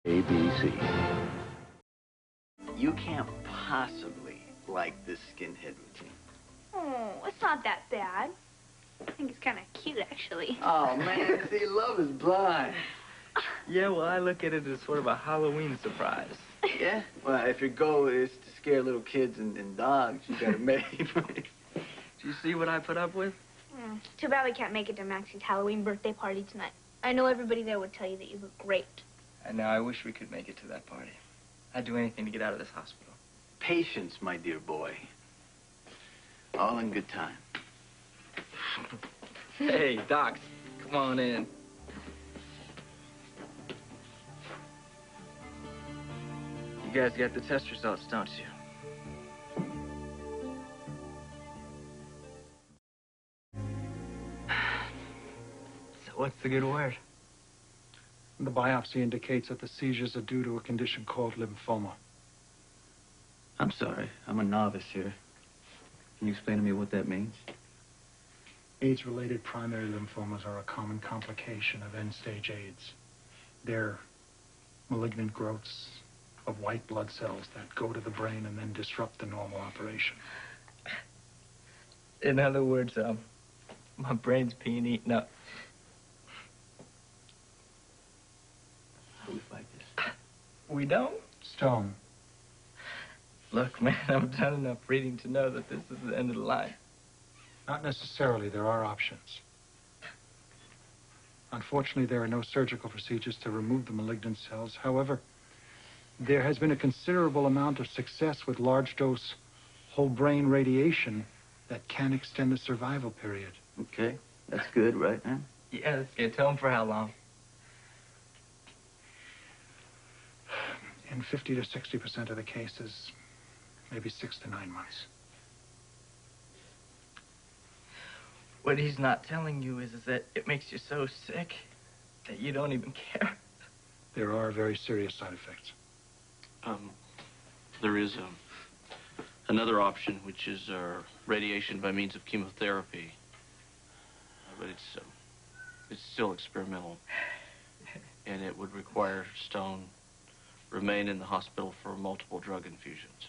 ABC. You can't possibly like this skinhead routine. Oh, it's not that bad. I think it's kind of cute, actually. Oh, man, see, love is blind. Yeah, well, I look at it as sort of a Halloween surprise. Yeah? Well, if your goal is to scare little kids and dogs, you got it made. Do you see what I put up with? Too bad we can't make it to Maxie's Halloween birthday party tonight. I know everybody there would tell you that you look great. I know, I wish we could make it to that party. I'd do anything to get out of this hospital. Patience, my dear boy. All in good time. Hey, Docs, come on in. You guys got the test results, don't you? So what's the good word? The biopsy indicates that the seizures are due to a condition called lymphoma. I'm sorry. I'm a novice here. Can you explain to me what that means? AIDS-related primary lymphomas are a common complication of end-stage AIDS. They're malignant growths of white blood cells that go to the brain and then disrupt the normal operation. In other words, my brain's being eaten up. How do we fight this? We don't? Stone. Look, man, I've done enough reading to know that this is the end of the line. Not necessarily. There are options. Unfortunately, there are no surgical procedures to remove the malignant cells. However, there has been a considerable amount of success with large-dose whole brain radiation that can extend the survival period. Okay, that's good, right, man? Yeah, that's good. Tell them for how long? In 50 to 60% of the cases, maybe 6 to 9 months. What he's not telling you is that it makes you so sick that you don't even care. There are very serious side effects. There is another option, which is radiation by means of chemotherapy. But it's still experimental. And it would require Stone remain in the hospital for multiple drug infusions.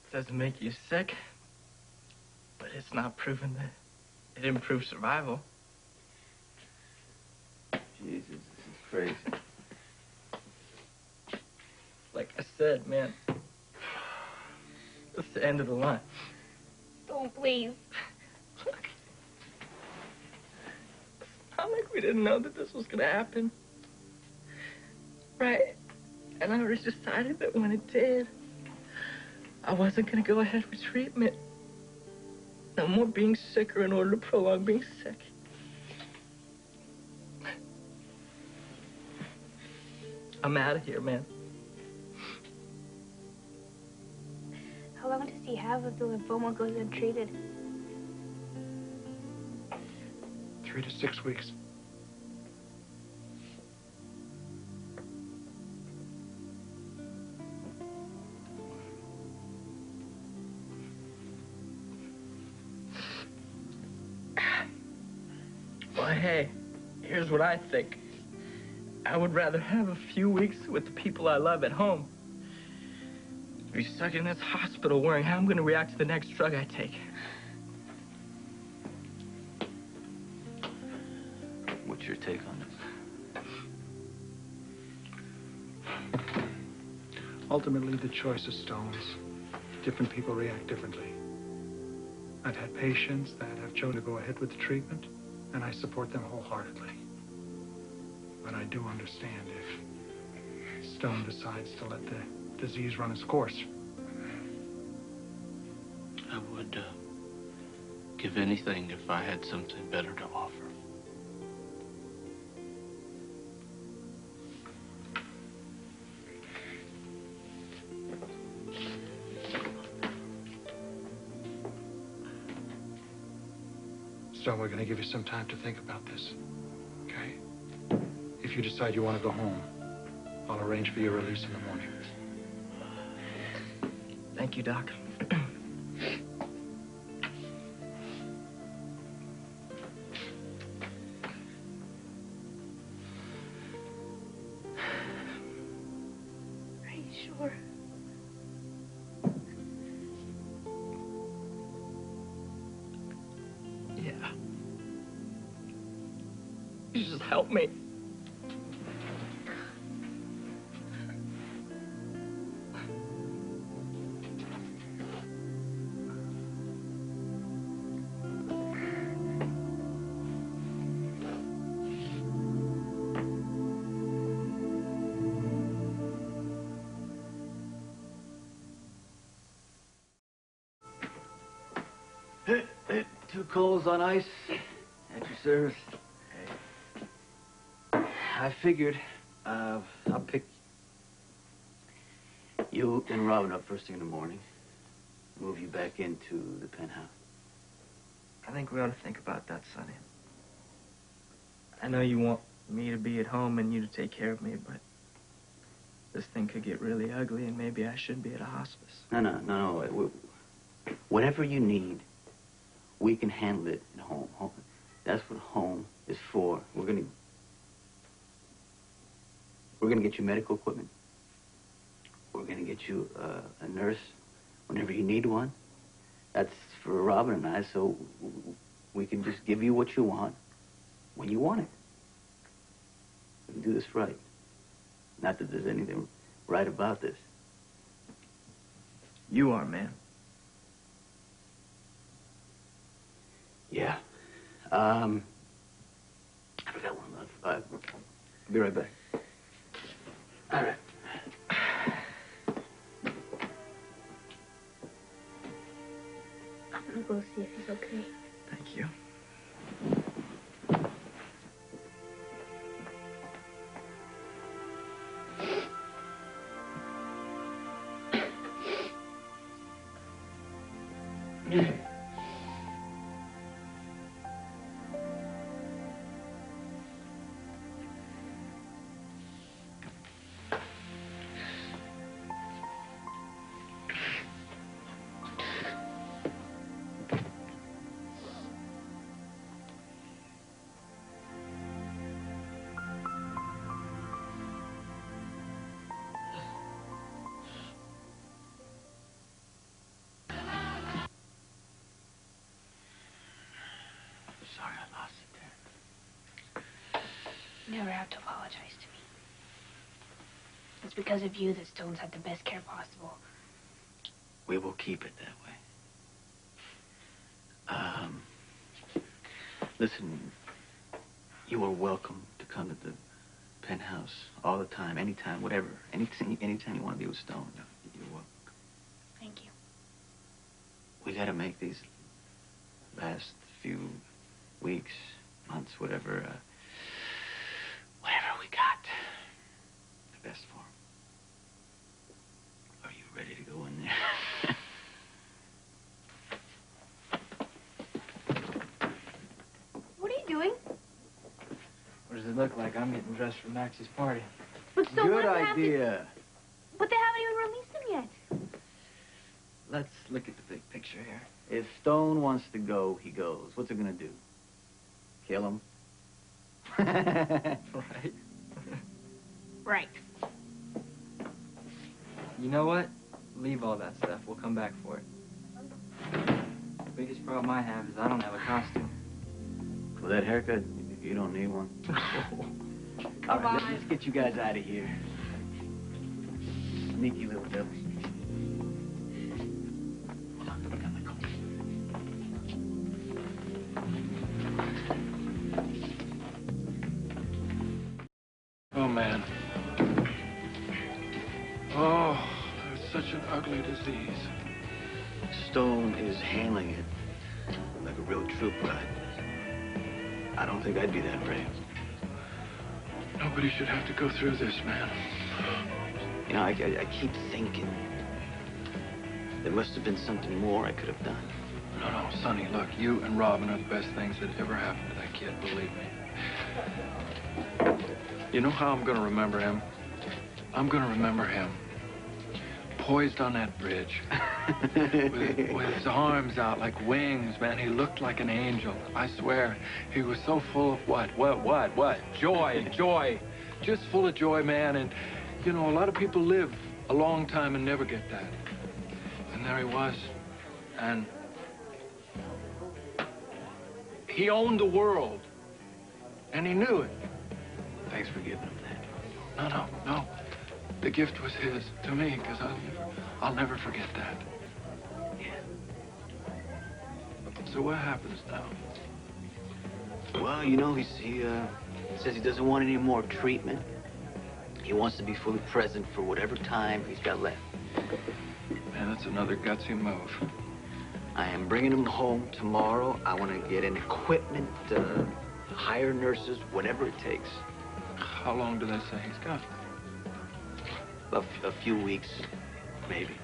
It doesn't make you sick, but it's not proven that it improves survival. Jesus, this is crazy. Like I said, man, it's the end of the line. Don't, please. Look, it's not like we didn't know that this was gonna happen. Right? And I already decided that when it did, I wasn't gonna go ahead with treatment. No more being sicker in order to prolong being sick. I'm out of here, man. How long does he have if the lymphoma goes untreated? 3 to 6 weeks. Well, hey, here's what I think. I would rather have a few weeks with the people I love at home than be stuck in this hospital worrying how I'm going to react to the next drug I take. What's your take on this? Ultimately, the choice is Stone's. Different people react differently. I've had patients that have chosen to go ahead with the treatment, and I support them wholeheartedly. But I do understand if Stone decides to let the disease run its course. I would give anything if I had something better to offer. Stone, we're going to give you some time to think about this, okay? If you decide you want to go home, I'll arrange for your release in the morning. Thank you, Doc. Please just help me. Two coals on ice. At your service. I figured I'll pick you and Robin up first thing in the morning. Move you back into the penthouse. I think we ought to think about that, Sonny. I know you want me to be at home and you to take care of me, but this thing could get really ugly and maybe I should be at a hospice. No. Whatever you need, we can handle it at home. That's what home is for. We're gonna get you medical equipment. We're gonna get you a nurse whenever you need one. That's for Robin and I, so we can just give you what you want when you want it. We can do this right. Not that there's anything right about this. You are, man. Yeah. I forgot one. I'll be right back. All right. I'm gonna go see if he's okay. Thank you. Sorry I lost it there. You never have to apologize to me. It's because of you that Stone's had the best care possible. We will keep it that way. Listen, you are welcome to come to the penthouse all the time, anytime, whatever. Anytime you want to be with Stone, you're welcome. Thank you. We got to make these last few weeks, months, whatever we got the best for him. Are you ready to go in there? What are you doing? What does it look like? I'm getting dressed for Maxie's party. But Stone Good doesn't have to- idea. But they haven't even released him yet. Let's look at the big picture here. If Stone wants to go, he goes. What's it gonna do? Kill him? Right. Right. You know what? Leave all that stuff. We'll come back for it. The biggest problem I have is I don't have a costume. For that haircut, you don't need one. All right, let's get you guys out of here. Sneaky little devils. Oh, man. Oh, it's such an ugly disease. Stone is handling it like a real trooper. I don't think I'd be that brave. Nobody should have to go through this, man. You know, I keep thinking there must have been something more I could have done. No, Sonny, look, you and Robin are the best things that ever happened to that kid, believe me. You know how I'm gonna remember him? I'm gonna remember him poised on that bridge with his arms out like wings, man. He looked like an angel. I swear, he was so full of what? Joy. Just full of joy, man. And, you know, a lot of people live a long time and never get that. And there he was. And he owned the world. And he knew it. Thanks for giving him that. No. The gift was his to me, because I'll never forget that. Yeah. So what happens now? Well, you know, he says he doesn't want any more treatment. He wants to be fully present for whatever time he's got left. Man, that's another gutsy move. I am bringing him home tomorrow. I want to get in equipment, hire nurses, whatever it takes. How long do they say he's got? A few weeks, maybe.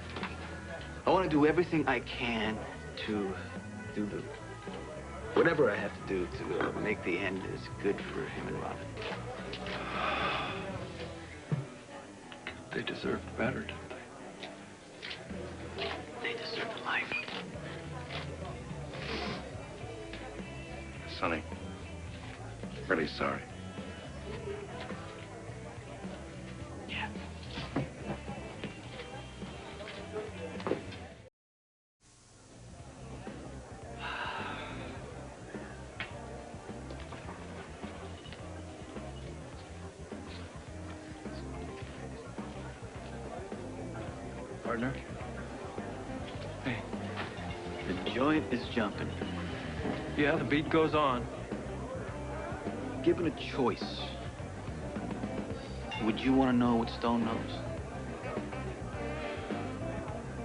I want to do everything I can to do whatever I have to do to make the end as good for him and Robin. They deserved better, didn't they? They deserve a life. Sonny, really sorry. Yeah. Partner? Hey. The joint is jumping. Yeah, the beat goes on. Given a choice, would you want to know what Stone knows?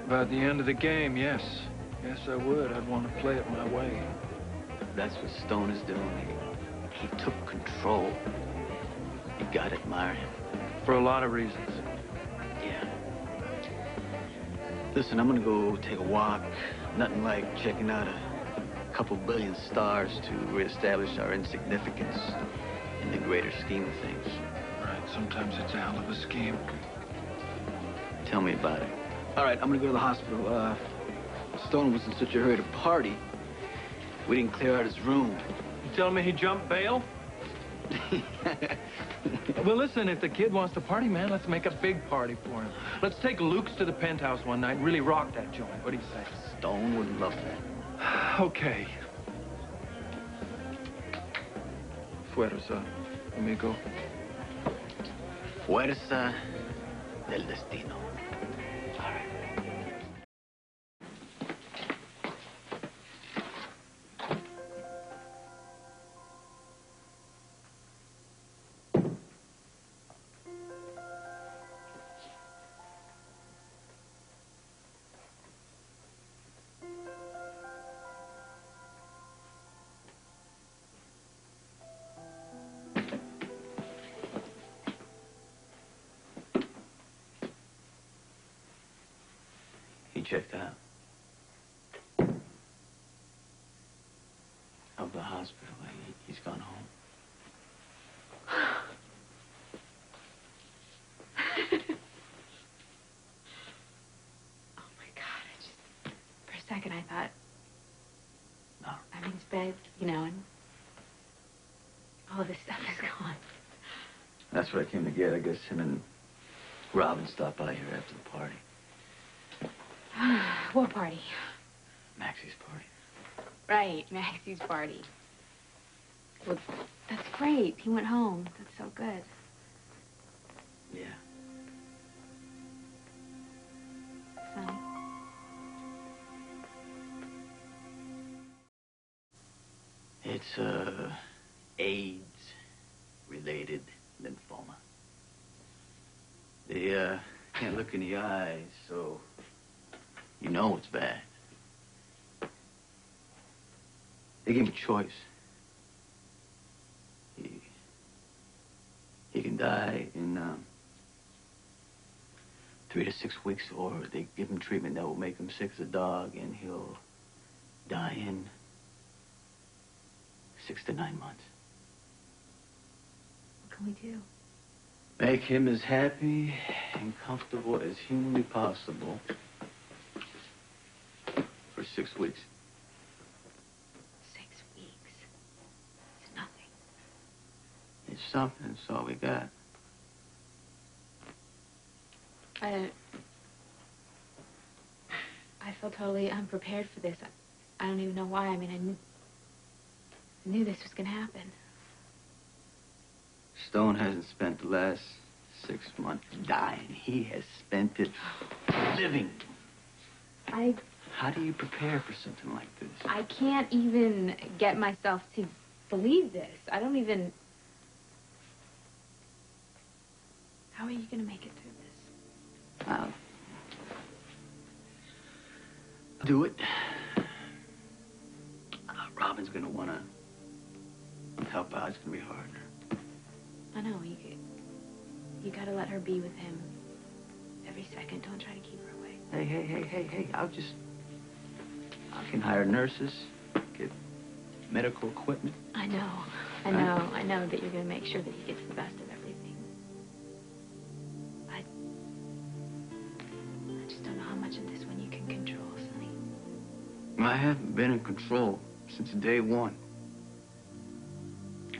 By the end of the game, yes. Yes, I would. I'd want to play it my way. That's what Stone is doing. He took control. You gotta admire him. For a lot of reasons. Yeah. Listen, I'm gonna go take a walk. Nothing like checking out a couple billion stars to reestablish our insignificance in the greater scheme of things. Right, sometimes it's a hell of a scheme. Tell me about it. All right, I'm gonna go to the hospital. Stone was in such a hurry to party, we didn't clear out his room. You telling me he jumped bail? Well, listen, if the kid wants to party, man, let's make a big party for him. Let's take Luke's to the penthouse one night and really rock that joint. What do you say? Stone would love that. Okay. Fuerza, amigo. Fuerza del destino. All right. He checked out of the hospital. He's gone home. Oh my God! For a second, I thought. No. I mean, it's bad, you know, and all of this stuff is gone. That's what I came to get. I guess him and Robin stopped by here after the party. What party? Maxie's party. Right, Maxie's party. Well, that's great. He went home. That's so good. Yeah. Sonny. It's AIDS-related lymphoma. They can't look in the eyes, so you know it's bad. They gave him a choice. He can die in 3 to 6 weeks, or they give him treatment that will make him sick as a dog, and he'll die in 6 to 9 months. What can we do? Make him as happy and comfortable as humanly possible for 6 weeks. 6 weeks. It's nothing. It's something. It's all we got. I feel totally unprepared for this. I don't even know why. I mean, I knew this was going to happen. Stone hasn't spent the last 6 months dying. He has spent it living. How do you prepare for something like this? I can't even get myself to believe this. I don't even... How are you going to make it through this? I'll do it. Robin's going to want to help out. It's going to be hard. I know. You got to let her be with him every second. Don't try to keep her away. Hey. I can hire nurses, get medical equipment. I know that you're going to make sure that he gets the best of everything. I just don't know how much of this one you can control, Sonny. I haven't been in control since day one.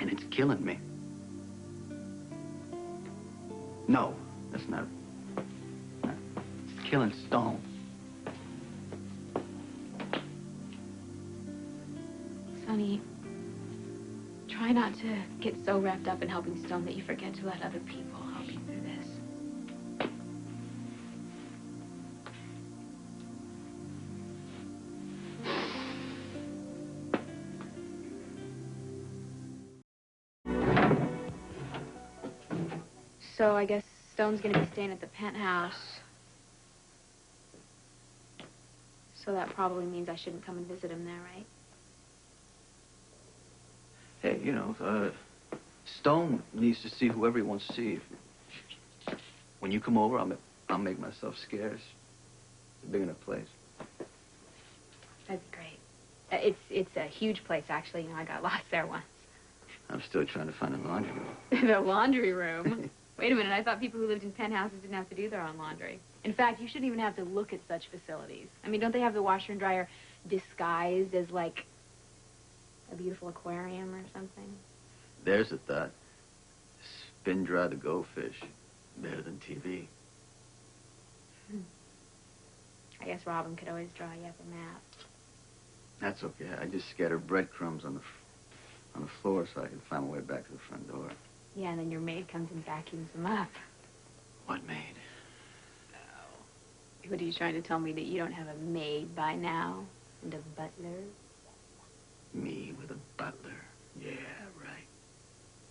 And it's killing me. No, that's not. It's killing Stone. Sonny, try not to get so wrapped up in helping Stone that you forget to let other people help you through this. So I guess Stone's gonna be staying at the penthouse. So that probably means I shouldn't come and visit him there, right? Hey, Stone needs to see whoever he wants to see. When you come over, I'll make myself scarce. It's a big enough place. That'd be great. It's a huge place, actually. I got lost there once. I'm still trying to find a laundry room. The laundry room? Wait a minute, I thought people who lived in penthouses didn't have to do their own laundry. In fact, you shouldn't even have to look at such facilities. I mean, don't they have the washer and dryer disguised as, like, a beautiful aquarium or something? There's a thought. Spin dry the goldfish. Better than TV. I guess Robin could always draw you up a map. That's okay. I just scatter breadcrumbs on the floor so I can find my way back to the front door. Yeah, and then your maid comes and vacuums them up. What maid? What are you trying to tell me, that you don't have a maid by now? And a butler? Me with a butler? Yeah, right.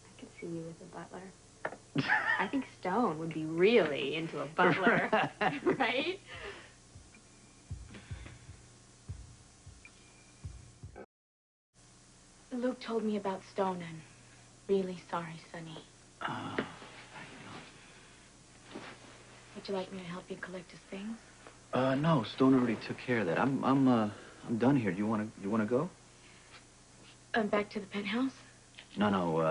I could see you with a butler. I think Stone would be really into a butler. Right? Luke told me about Stone, and really sorry, Sonny. Would you like me to help you collect his things? No. Stone already took care of that. I'm done here. Do you wanna go? Back to the penthouse? No.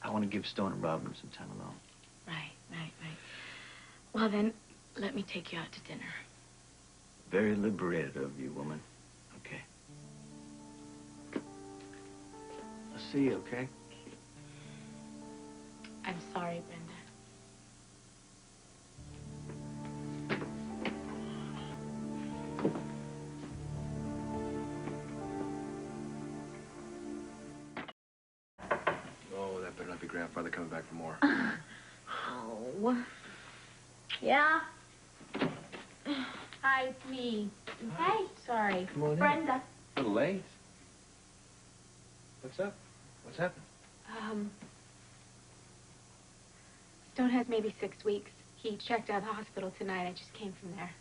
I want to give Stone and Robin some time alone. Right. Well, then, let me take you out to dinner. Very liberated of you, woman. Okay. I'll see you, okay? I'm sorry, Brenda. Oh, that better not be Grandfather coming back for more. Oh. Yeah? Hi, it's me. Hey, sorry. Come on in. Brenda. A little late. What's up? What's happened? Stone has maybe 6 weeks. He checked out of the hospital tonight. I just came from there.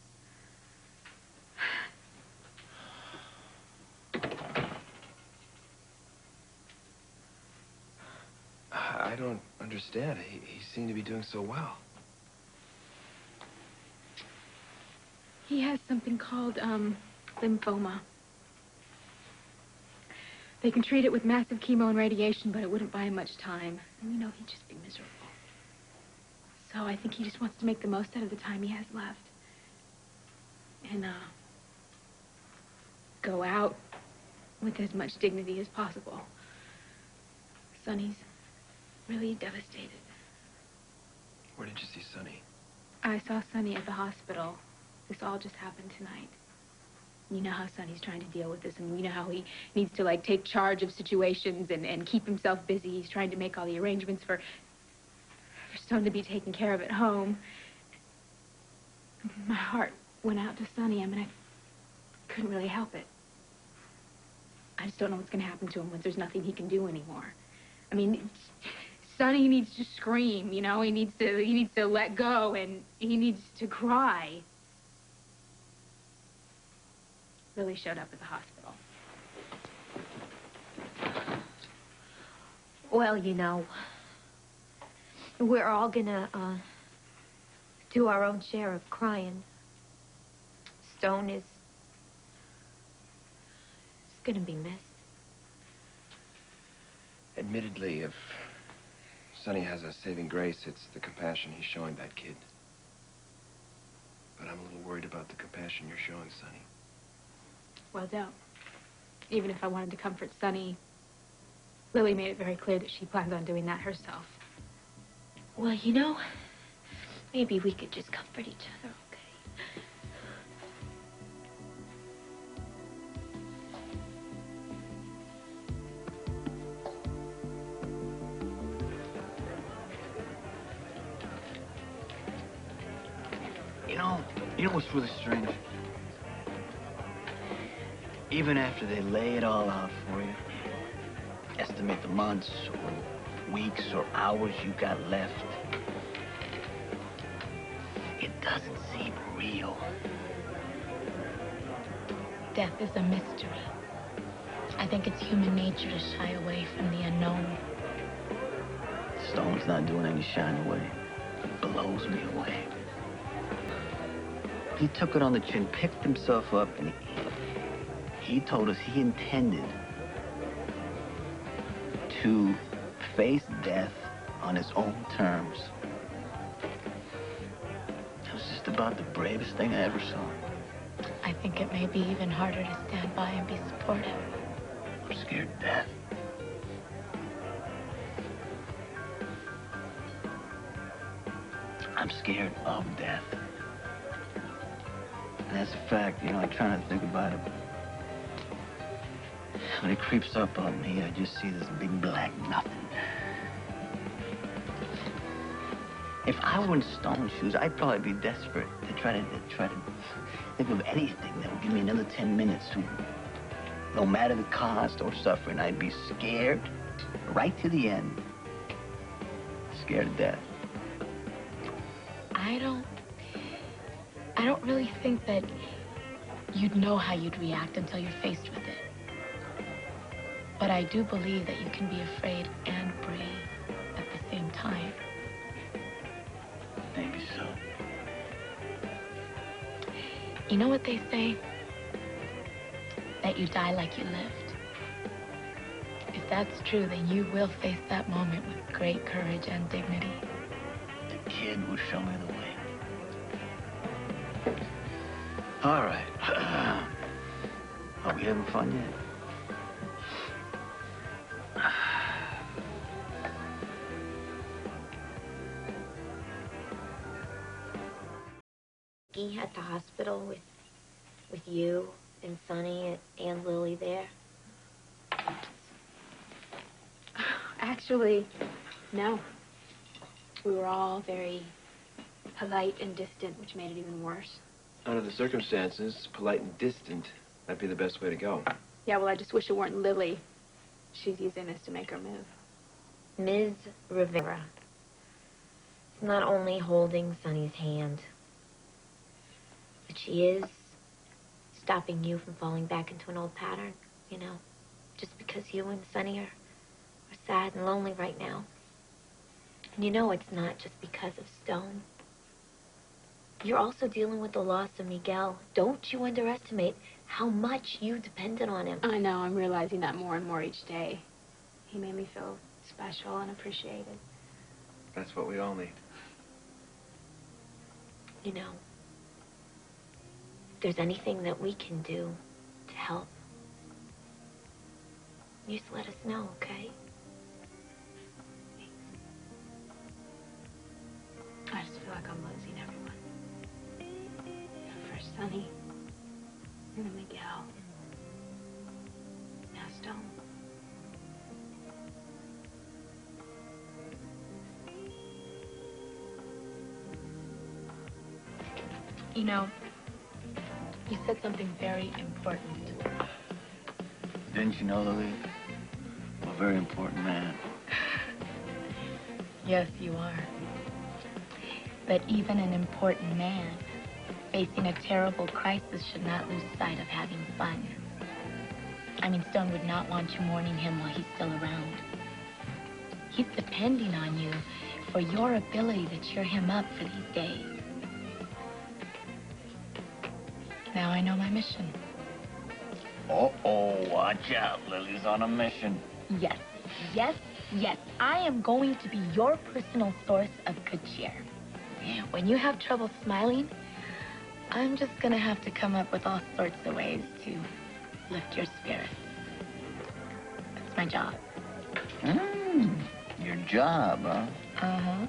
I don't understand. He seemed to be doing so well. He has something called, lymphoma. They can treat it with massive chemo and radiation, but it wouldn't buy him much time. And, he'd just be miserable. So I think he just wants to make the most out of the time he has left. And, go out with as much dignity as possible. Sonny's really devastated. Where did you see Sonny? I saw Sonny at the hospital. This all just happened tonight. You know how Sonny's trying to deal with this, and you know how he needs to, like, take charge of situations and keep himself busy. He's trying to make all the arrangements for Stone to be taken care of at home. My heart went out to Sonny. I mean, I couldn't really help it. I just don't know what's going to happen to him when there's nothing he can do anymore. I mean, Sonny needs to scream, you know? He needs to let go, and he needs to cry. Lily showed up at the hospital. Well, you know, we're all gonna, do our own share of crying. Stone is gonna be missed. Admittedly, if Sonny has a saving grace, it's the compassion he's showing that kid. But I'm a little worried about the compassion you're showing, Sonny. Well, don't. Even if I wanted to comfort Sonny, Lily made it very clear that she plans on doing that herself. Well, you know, maybe we could just comfort each other, okay? You know what's really strange? Even after they lay it all out for you, estimate the months or weeks or hours you got left, it doesn't seem real. Death is a mystery. I think it's human nature to shy away from the unknown. Stone's not doing any shying away. It blows me away. He took it on the chin, picked himself up, and he told us he intended to face death on his own terms. It was just about the bravest thing I ever saw. I think it may be even harder to stand by and be supportive. I'm scared to death. I'm scared of death. And that's a fact, you know, I try not to think about it. When it creeps up on me, I just see this big black nothing. If I were in Stone's shoes, I'd probably be desperate to try to think of anything that would give me another 10 minutes to, no matter the cost or suffering, I'd be scared right to the end. Scared to death. I don't really think that you'd know how you'd react until you're faced with it. But I do believe that you can be afraid and brave at the same time. Maybe so. You know what they say? That you die like you lived. If that's true, then you will face that moment with great courage and dignity. The kid will show me the way. All right. Are we having fun yet? At the hospital with you and Sonny and Lily there? Actually, no. We were all very polite and distant, which made it even worse. Under the circumstances, polite and distant, that'd be the best way to go. Yeah, well, I just wish it weren't Lily. She's using this to make her move. Ms. Rivera is not only holding Sonny's hand, but she is stopping you from falling back into an old pattern, you know, just because you and Sonny are sad and lonely right now. And you know it's not just because of Stone. You're also dealing with the loss of Miguel. Don't you underestimate how much you depended on him. I know, I'm realizing that more and more each day. He made me feel special and appreciated. That's what we all need. You know, if there's anything that we can do to help, you just let us know, okay? I just feel like I'm losing everyone. First Sonny, Miguel. Now, Stone. You know, you said something very important. Didn't you know, Lily? I'm a very important man. Yes, you are. But even an important man facing a terrible crisis should not lose sight of having fun. I mean, Stone would not want you mourning him while he's still around. He's depending on you for your ability to cheer him up for these days. Now I know my mission. Uh-oh, watch out. Lily's on a mission. Yes, yes, yes. I am going to be your personal source of good cheer. When you have trouble smiling, I'm just gonna have to come up with all sorts of ways to lift your spirits. That's my job. Your job, huh? Uh-huh.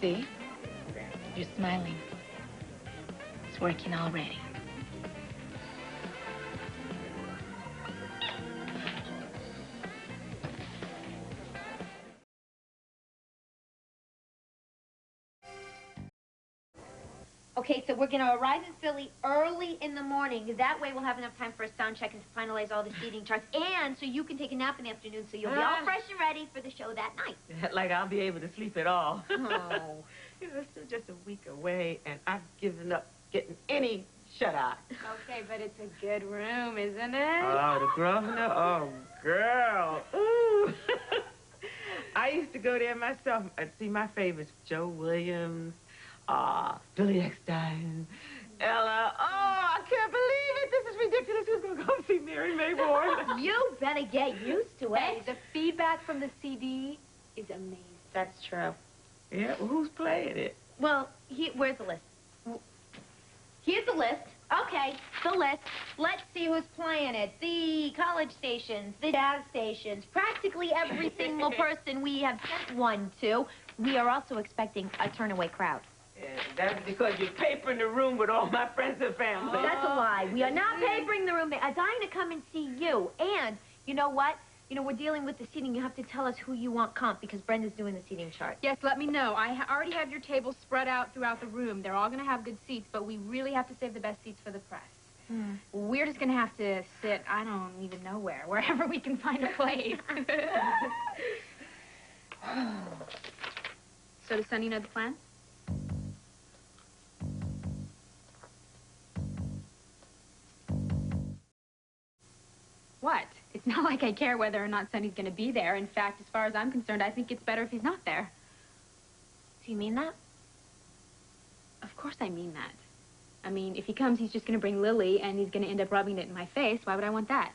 See? You're smiling. It's working already. Okay, so we're going to arrive in Philly early in the morning. That way we'll have enough time for a sound check and to finalize all the seating charts. And so you can take a nap in the afternoon so you'll be all fresh and ready for the show that night. Like I'll be able to sleep at all. Oh. You know, it's still just a week away, and I've given up getting any shut-eye. Okay, but it's a good room, isn't it? Oh, the Grosvenor? Oh, girl. Ooh. I used to go there myself and see my favorites, Joe Williams, Billy Eckstein, Ella. Oh, I can't believe it. This is ridiculous. Who's going to go see Mary Mayborn? You better get used to it. Hey, the feedback from the CD is amazing. That's true. Yeah, well, who's playing it? Well, where's the list? Here's the list. Okay, the list. Let's see who's playing it. The college stations, the jazz stations, practically every single person we have sent one to. We are also expecting a turnaway crowd. Yeah, that's because you're papering the room with all my friends and family. That's a lie. We are not papering the room. I'm dying to come and see you. And you know what? You know, we're dealing with the seating. You have to tell us who you want comp because Brenda's doing the seating chart. Yes, let me know. I already have your tables spread out throughout the room. They're all going to have good seats, but we really have to save the best seats for the press. We're just going to have to sit, I don't even know where, wherever we can find a place. So does Sonny know the plan? What? It's not like I care whether or not Sonny's going to be there. In fact, as far as I'm concerned, I think it's better if he's not there. Do you mean that? Of course I mean that. I mean, if he comes, he's just going to bring Lily, and he's going to end up rubbing it in my face. Why would I want that?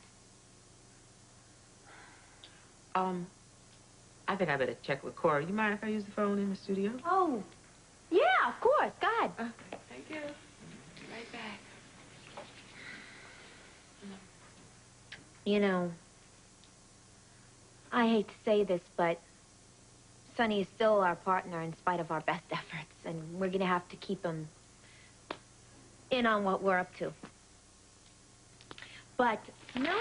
I think I better check with Cora. You mind if I use the phone in the studio? Oh, yeah, of course. Go ahead. Thank you. Be right back. You know, I hate to say this, but Sonny is still our partner in spite of our best efforts, and we're going to have to keep him in on what we're up to. But, you know,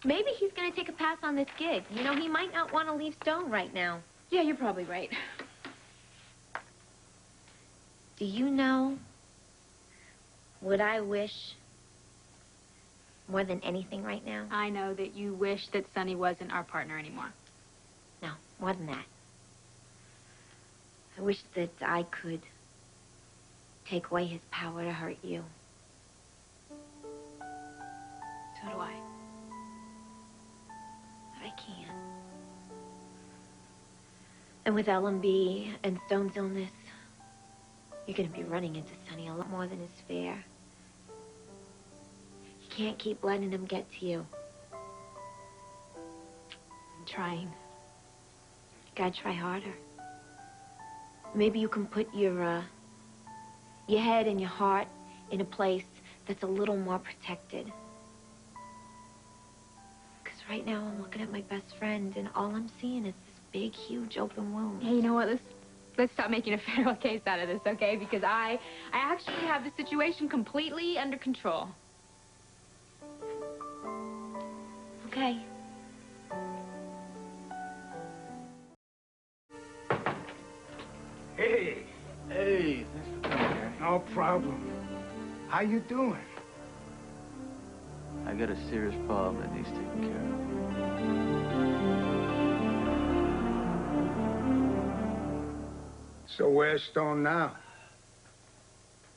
maybe he's going to take a pass on this gig. You know, he might not want to leave Stone right now. Yeah, you're probably right. Do you know what I wish more than anything right now? I know that you wish that Sonny wasn't our partner anymore. No, more than that. I wish that I could take away his power to hurt you. So do I. But I can't. And with LMB and Stone's illness, you're going to be running into Sonny a lot more than is fair. You can't keep letting him get to you. I'm trying. You gotta try harder. Maybe you can put your head and your heart in a place that's a little more protected. Because right now I'm looking at my best friend and all I'm seeing is this big, huge open wound. Hey, you know what? let's stop making a federal case out of this, okay? Because I actually have the situation completely under control. Okay. Hey. Hey, thanks for coming, Harry. No problem. How you doing? I got a serious problem that needs taken care of. So where's Stone now?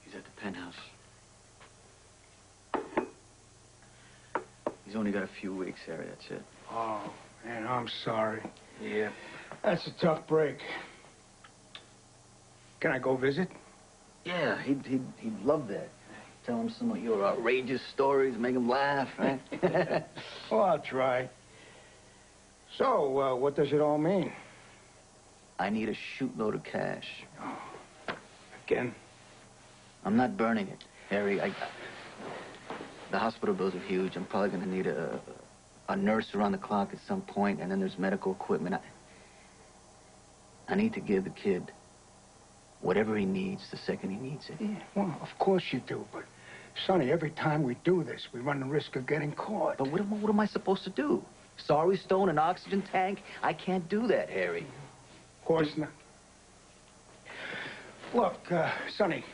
He's at the penthouse. He's only got a few weeks, Harry, that's it. Oh, man, I'm sorry. Yeah. That's a tough break. Can I go visit? Yeah, he'd love that. Tell him some of your outrageous stories, make him laugh, right? Oh, I'll try. So, what does it all mean? I need a shootload of cash. Oh, again? I'm not burning it, Harry. The hospital bills are huge. I'm probably going to need a nurse around the clock at some point, and then there's medical equipment. I need to give the kid whatever he needs the second he needs it. Yeah, well, of course you do, but, Sonny, every time we do this, we run the risk of getting caught. But what am I supposed to do? Sorry, Stone, an oxygen tank? I can't do that, Harry. Of course not. Look, Sonny,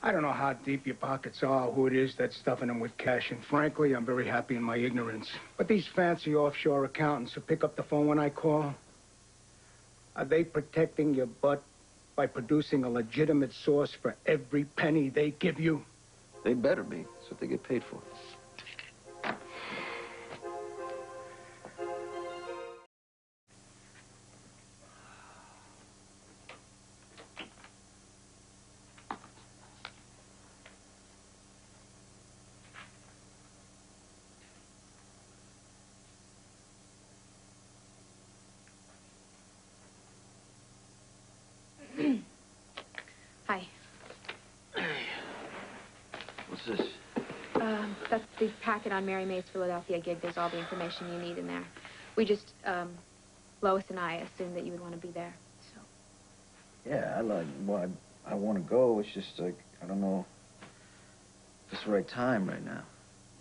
I don't know how deep your pockets are, who it is that's stuffing them with cash, and frankly, I'm very happy in my ignorance. But these fancy offshore accountants who pick up the phone when I call, are they protecting your butt by producing a legitimate source for every penny they give you? They better be. That's what they get paid for. Hi. What's this? That's the packet on Mary May's Philadelphia gig. There's all the information you need in there. We just, Lois and I assumed that you would want to be there, so. Yeah, I want to go. It's just like, I don't know if it's the right time right now.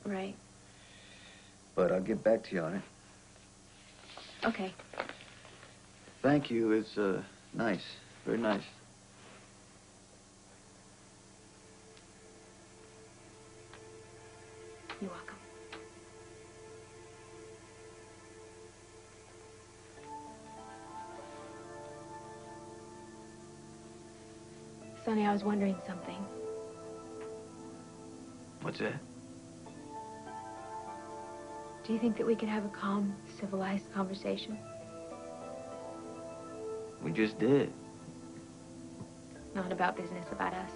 Right. But I'll get back to you on it. Okay. Thank you. It's, nice. Very nice. You're welcome. Sonny, I was wondering something. What's that? Do you think that we could have a calm, civilized conversation? We just did. Not about business, about us.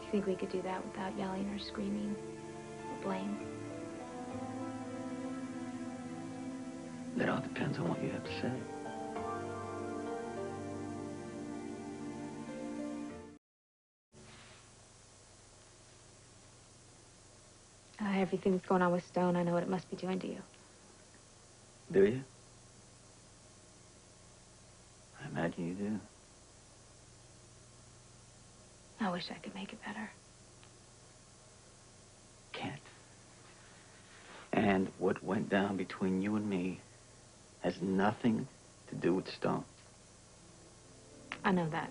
Do you think we could do that without yelling or screaming or blame? That all depends on what you have to say. Everything that's going on with Stone, I know what it must be doing to you. Do you? I imagine you do. I wish I could make it better. Can't. And what went down between you and me has nothing to do with Stone. I know that.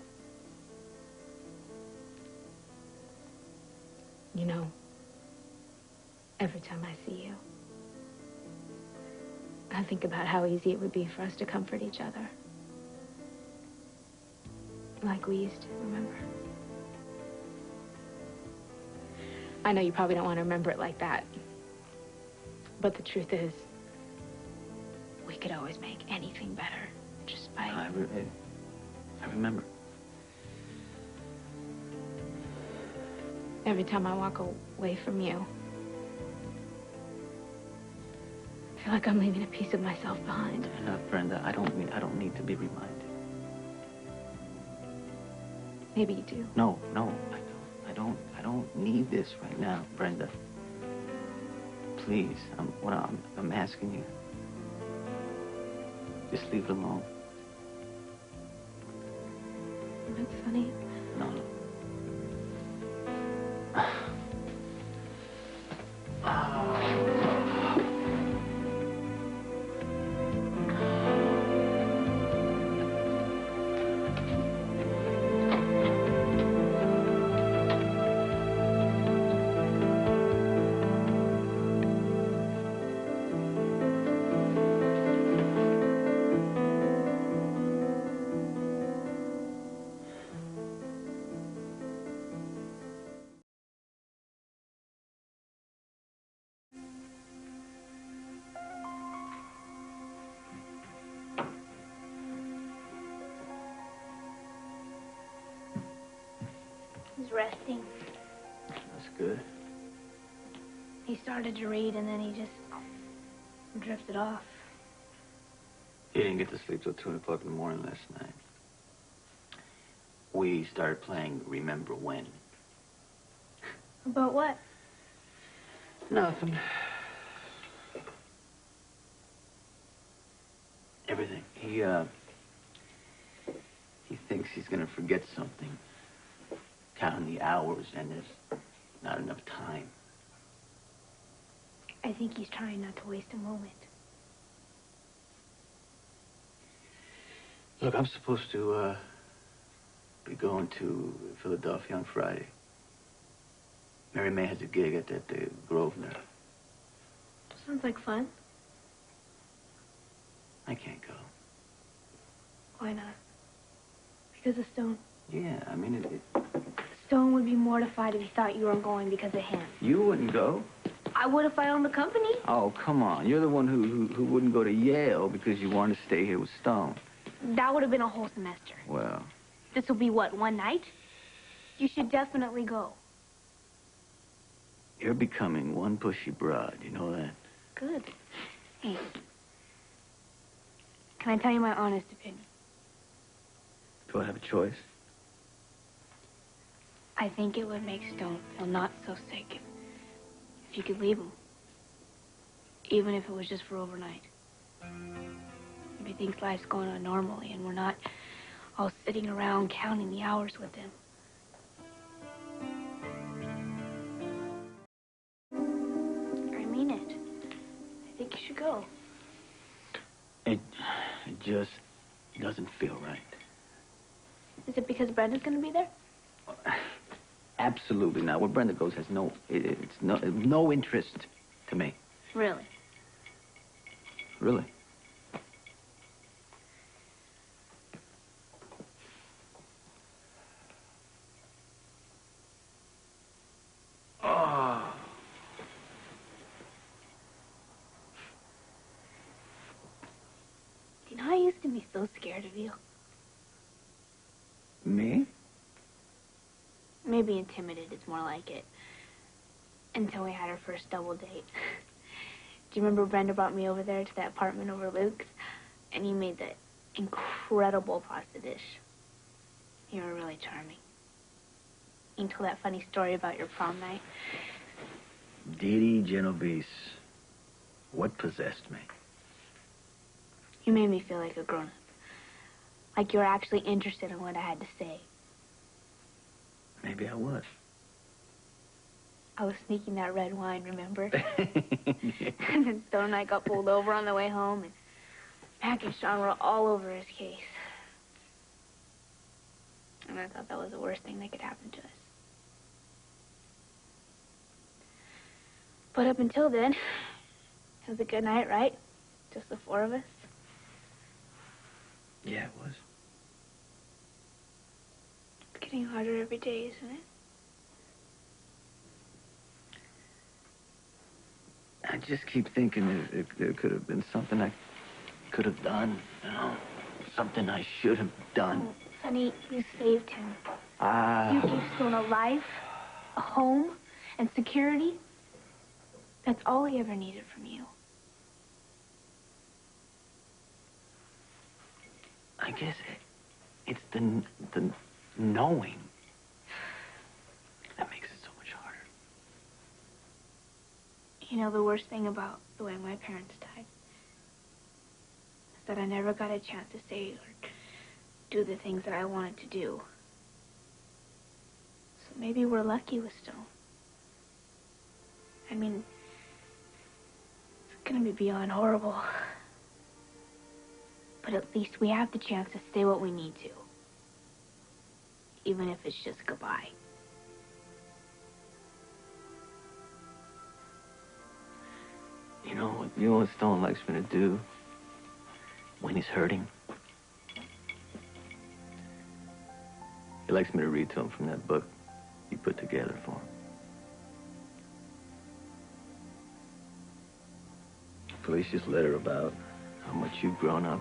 You know, every time I see you, I think about how easy it would be for us to comfort each other. Like we used to, remember? I know you probably don't want to remember it like that. But the truth is, we could always make anything better just by... I remember. Every time I walk away from you, I feel like I'm leaving a piece of myself behind. Enough, Brenda. I don't need to be reminded. Maybe you do. No, I I don't need this right now, Brenda. Please, I'm asking you. Just leave it alone. Not Sonny. No. He's resting. That's good. He started to read, and then he just drifted off. He didn't get to sleep till 2 o'clock in the morning last night. We started playing Remember When. About what? Nothing. Everything. He thinks he's gonna forget something. Counting the hours, and there's not enough time. I think he's trying not to waste a moment. Look, I'm supposed to be going to Philadelphia on Friday. Mary May has a gig at that Grosvenor. Sounds like fun. I can't go. Why not? Because of Stone. Yeah, I mean, Stone would be mortified if he thought you were going because of him. you wouldn't go. I would if I owned the company. Oh, come on. You're the one who wouldn't go to Yale because you wanted to stay here with Stone. That would have been a whole semester. Well, This will be, what, one night? You should definitely go. you're becoming one pushy broad. You know that? Good. Hey, can I tell you my honest opinion? Do I have a choice? I think it would make Stone feel not so sick if you could leave him. Even if it was just for overnight. If he thinks life's going on normally and we're not all sitting around counting the hours with him. I mean it. I think you should go. It just doesn't feel right. Is it because Brenda's gonna be there? Absolutely not. Where Brenda goes has it's no interest to me. Really? Really. Oh. You know, I used to be so scared of you. Me? Maybe intimidated is more like it. Until we had our first double date. Do you remember Brenda brought me over there to that apartment over Luke's? And you made that incredible pasta dish. You were really charming. You told that funny story about your prom night. Didi Genovese. What possessed me? You made me feel like a grown-up. Like you were actually interested in what I had to say. Maybe I was. I was sneaking that red wine, remember? And then Stone and I got pulled over on the way home, and Mac and Sean were all over his case. And I thought that was the worst thing that could happen to us. But up until then, it was a good night, right? Just the four of us. Yeah, it was. It's getting harder every day, isn't it? I just keep thinking there could have been something I could have done, you know, something I should have done. Oh, Sonny, you saved him. Ah. You gave Stone a life, a home, and security. That's all he ever needed from you. I guess it's the knowing that You know, the worst thing about the way my parents died is that I never got a chance to say or do the things that I wanted to do. So maybe we're lucky with Stone. I mean, it's gonna be beyond horrible. But at least we have the chance to say what we need to. Even if it's just goodbye. You know what Stone likes me to do when he's hurting? He likes me to read to him from that book he put together for him. Felicia's letter about how much you've grown up.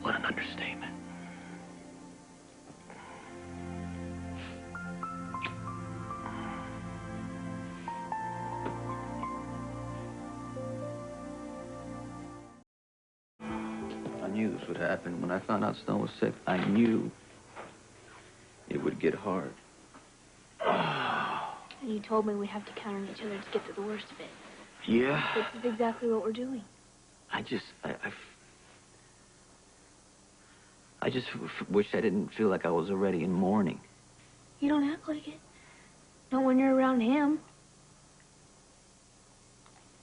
What an understatement. I knew this would happen. When I found out Stone was sick, I knew it would get hard. And you told me we have to count on each other to get to the worst of it. Yeah. This is exactly what we're doing. I just wish I didn't feel like I was already in mourning. You don't act like it. Not when you're around him.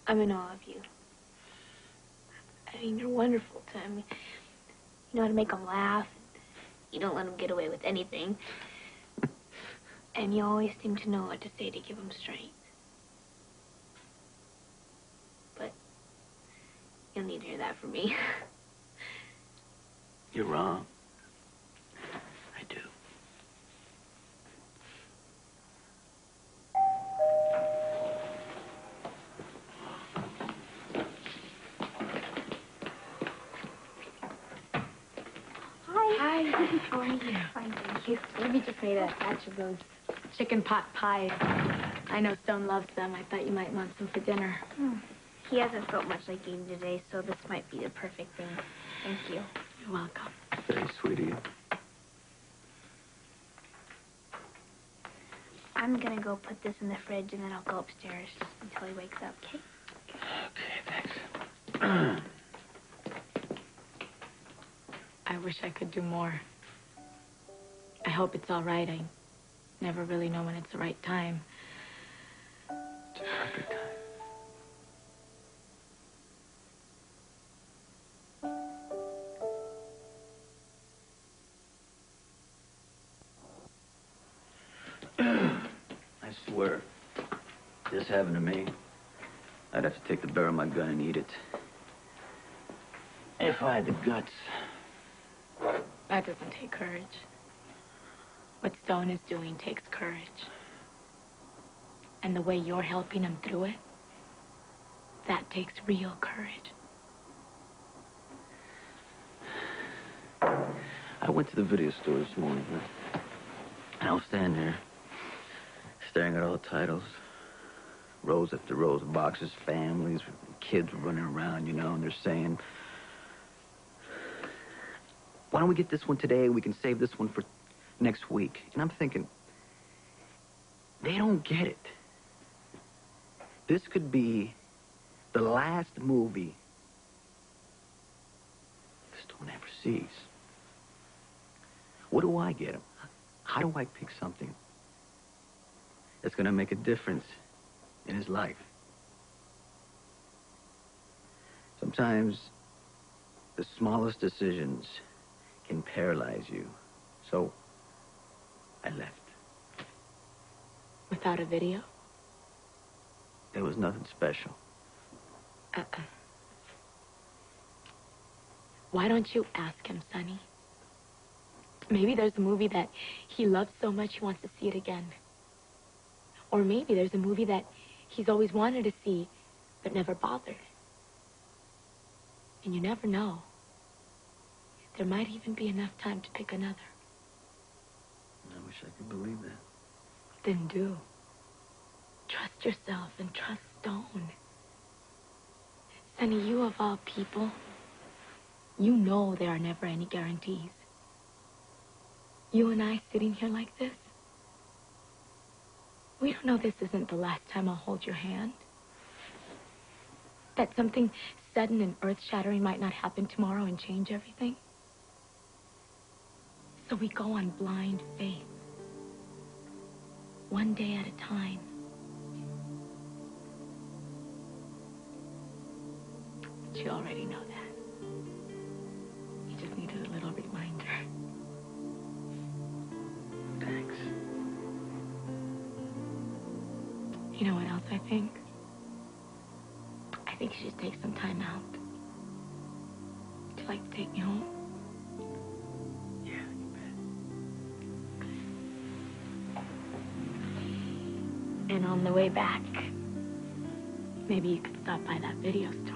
I'm in awe of you. I mean, you're wonderful to him. You know how to make him laugh. You don't let him get away with anything. And you always seem to know what to say to give him strength. But you'll need to hear that from me. You're wrong. I do. Hi. How are you? Fine, thank you. Maybe just made a batch of those chicken pot pies. I know Stone loves them. I thought you might want some for dinner. He hasn't felt much like eating today, so this might be the perfect thing. Thank you. You're welcome. Very sweet of you. I'm gonna go put this in the fridge, and then I'll go upstairs until he wakes up, okay? Okay, thanks. I wish I could do more. I hope it's all right. I never really know when it's the right time. It's a perfect time. I swear, this happened to me, I'd have to take the barrel of my gun and eat it. If I had the guts. That doesn't take courage. What Stone is doing takes courage. And the way you're helping him through it, that takes real courage. I went to the video store this morning, and I was standing there, staring at all the titles. Rows after rows of boxes, families, kids were running around, and they're saying, why don't we get this one today? We can save this one for next week. And I'm thinking, they don't get it. This could be the last movie Stone ever sees. What do I get him? How do I pick something that's going to make a difference in his life? Sometimes the smallest decisions can paralyze you. So I left. Without a video? There was nothing special. Why don't you ask him, Sonny? Maybe there's a movie that he loves so much he wants to see it again. Or maybe there's a movie that he's always wanted to see but never bothered. And you never know. There might even be enough time to pick another. I wish I could believe that. Then do. Trust yourself and trust Stone. Sonny, you of all people, you know there are never any guarantees. You and I sitting here like this, We don't know this isn't the last time I'll hold your hand. That something sudden and earth-shattering might not happen tomorrow and change everything. So we go on blind faith. One day at a time. But you already know that. You just needed a little reminder. Thanks. You know what else I think? I think you should take some time out. Would you like to take me home? Yeah, you bet. And on the way back, maybe you could stop by that video store.